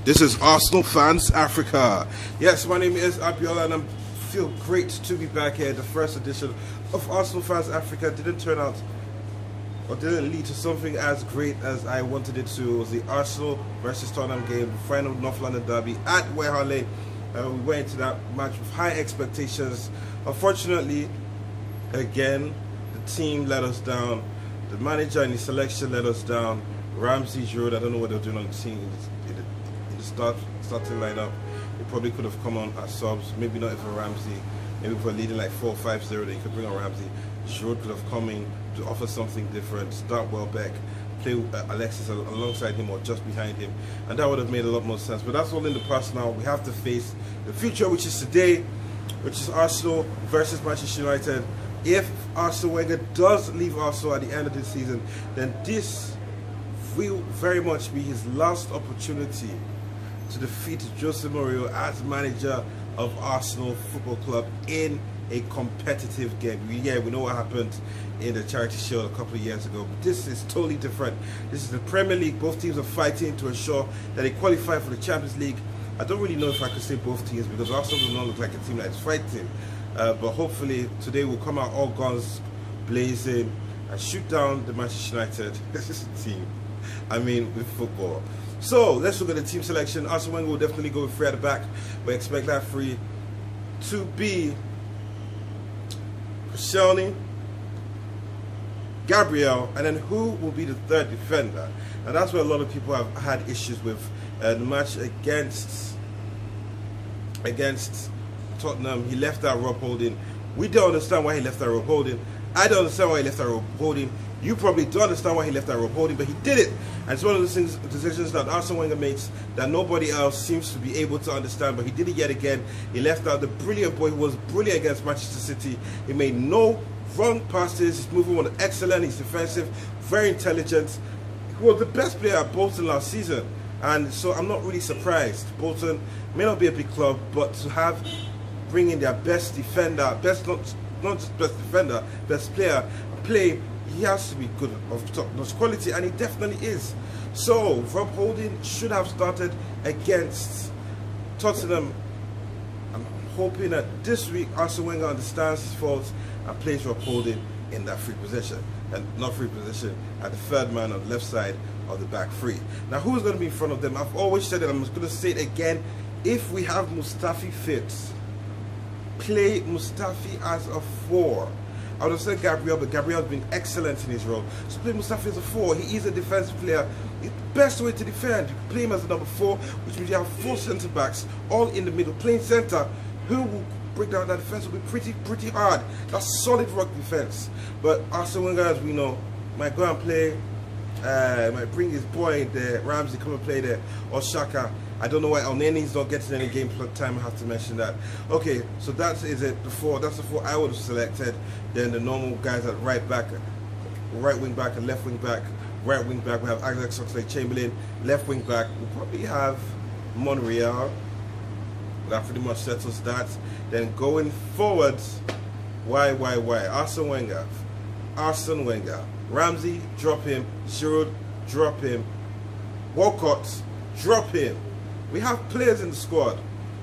This is Arsenal Fans Africa. Yes, my name is Abiola and I feel great to be back here. The first edition of Arsenal Fans Africa didn't turn out or didn't lead to something as great as I wanted it to. It was the Arsenal versus Tottenham game, the final North London derby at White Lane. We went into that match with high expectations. Unfortunately, again, the team let us down. The manager and the selection let us down. Ramsey, Giroud, I don't know what they're doing on the team. In the starting lineup, they probably could have come on as subs. Maybe not even Ramsey. Maybe if we're leading like 4-5-0, they could bring on Ramsey. Giroud could have come in to offer something different. Start Welbeck, play Alexis alongside him or just behind him, and that would have made a lot more sense. But that's all in the past now. We have to face the future, which is today, which is Arsenal versus Manchester United. If Arsene Wenger does leave Arsenal at the end of this season, then this will very much be his last opportunity to defeat Jose Mourinho as manager of Arsenal Football Club in a competitive game. We know what happened in the Charity Shield a couple of years ago, but this is totally different. This is the Premier League. Both teams are fighting to ensure that they qualify for the Champions League. I don't really know if I could say both teams because Arsenal does not look like a team that is fighting. But hopefully today we'll come out all guns blazing and shoot down the Manchester United. This is a team. I mean, with football. So let's look at the team selection. Arsene Wenger will definitely go with three at the back. We expect that three to be Koscielny, Gabriel, and then who will be the third defender? And that's where a lot of people have had issues with the match against Tottenham. He left out Rob Holding. We don't understand why he left out Rob Holding. I don't understand why he left out Rob Holding. You probably don't understand why he left out Rob Holding, but he did it. And it's one of those decisions that Arsene Wenger makes that nobody else seems to be able to understand, but he did it yet again. He left out the brilliant boy who was brilliant against Manchester City. He made no wrong passes. His movement was excellent. He's defensive, very intelligent. He was the best player at Bolton last season. And so I'm not really surprised. Bolton may not be a big club, but to bring in their best defender, not just best defender, best player, play, he has to be good of top-notch quality, and he definitely is. So Rob Holding should have started against Tottenham. I'm hoping that this week Arsene Wenger understands his faults and plays Rob Holding in that free position, and not free position, at the third man on the left side of the back three. Now, who's going to be in front of them? I've always said it, I'm just going to say it again. If we have Mustafi fit, play Mustafi as a 4. I would have said Gabriel, but Gabriel has been excellent in his role. So play Mustafi as a 4. He is a defensive player. It's the best way to defend. You play him as a number 4, which means you have 4 centre backs all in the middle. Playing centre, who will break down that defense will be pretty hard. That's solid rock defense. But Arsene Wenger, as we know, might go and play. Might bring his boy in there, Ramsey, come and play there, or Xhaka. I don't know why Elneny's not getting any game time. I have to mention that. Okay, so that's the 4 I would have selected. Then the normal guys at right wing back and left wing back. Right wing back we have Alex Oxlade-Chamberlain. Left wing back we'll probably have Monreal. That pretty much settles that. Then going forwards, why? Arsene Wenger. Ramsey, drop him. Giroud, drop him. Walcott, drop him. We have players in the squad.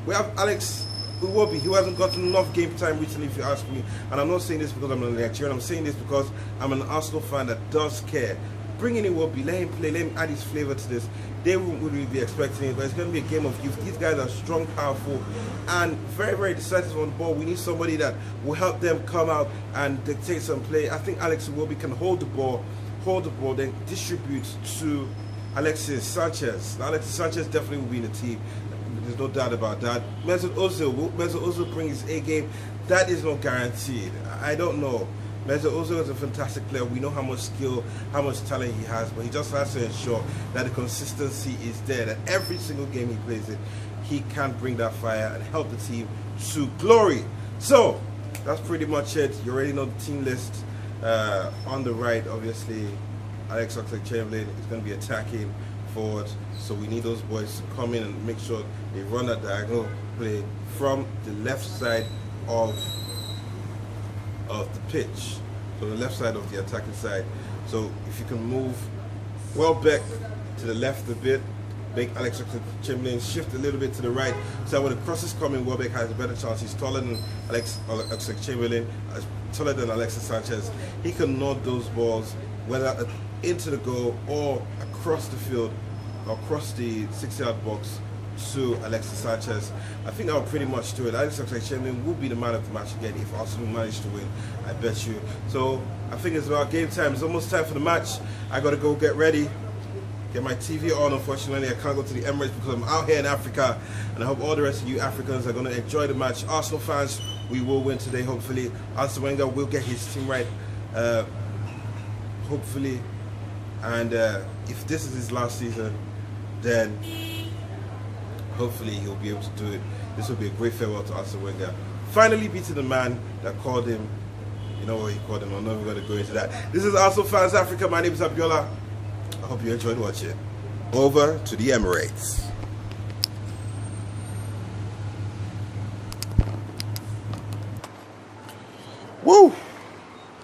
We have Alex Iwobi, who hasn't gotten enough game time recently, if you ask me. And I'm not saying this because I'm a Nigerian. I'm saying this because I'm an Arsenal fan that does care. Bring in Iwobi, let him play, let him add his flavour to this. They wouldn't really be expecting it, but it's going to be a game of youth. These guys are strong, powerful, and very, very decisive on the ball. We need somebody that will help them come out and dictate some play. I think Alex Iwobi can hold the ball, then distribute to Alexis Sanchez. Now, Alexis Sanchez definitely will be in the team. There's no doubt about that. Mesut Ozil bring his A game. That is not guaranteed. I don't know. Mesut Ozil is a fantastic player. We know how much skill, how much talent he has, but he just has to ensure that the consistency is there, that every single game he plays in, he can bring that fire and help the team to glory. So, that's pretty much it. You already know the team list. On the right, obviously, Alex Oxlade-Chamberlain is going to be attacking forward, so we need those boys to come in and make sure they run that diagonal play from the left side of the pitch, so the left side of the attacking side. So if you can move Welbeck to the left a bit, make Alex Oxlade-Chamberlain shift a little bit to the right, so when the crosses come in, Welbeck has a better chance. He's taller than Alex Oxlade-Chamberlain, taller than Alexis Sanchez. He can nod those balls, whether into the goal or across the field, or across the 6-yard box to Alexis Sanchez. I think that will pretty much do it. Alex Oxlade-Chamberlain will be the man of the match again if Arsenal manage to win, I bet you. So I think it's about game time. It's almost time for the match. I got to go get ready, get my TV on. Unfortunately, I can't go to the Emirates because I'm out here in Africa, and I hope all the rest of you Africans are going to enjoy the match. Arsenal fans, we will win today, hopefully. Arsene Wenger will get his team right, hopefully. And if this is his last season, then hopefully he'll be able to do it. This will be a great farewell to Arsene Wenger. Finally beating the man that called him, you know what he called him, I'm not even going to go into that. This is Arsenal Fans Africa. My name is Abiola. I hope you enjoyed watching. Over to the Emirates. Woo!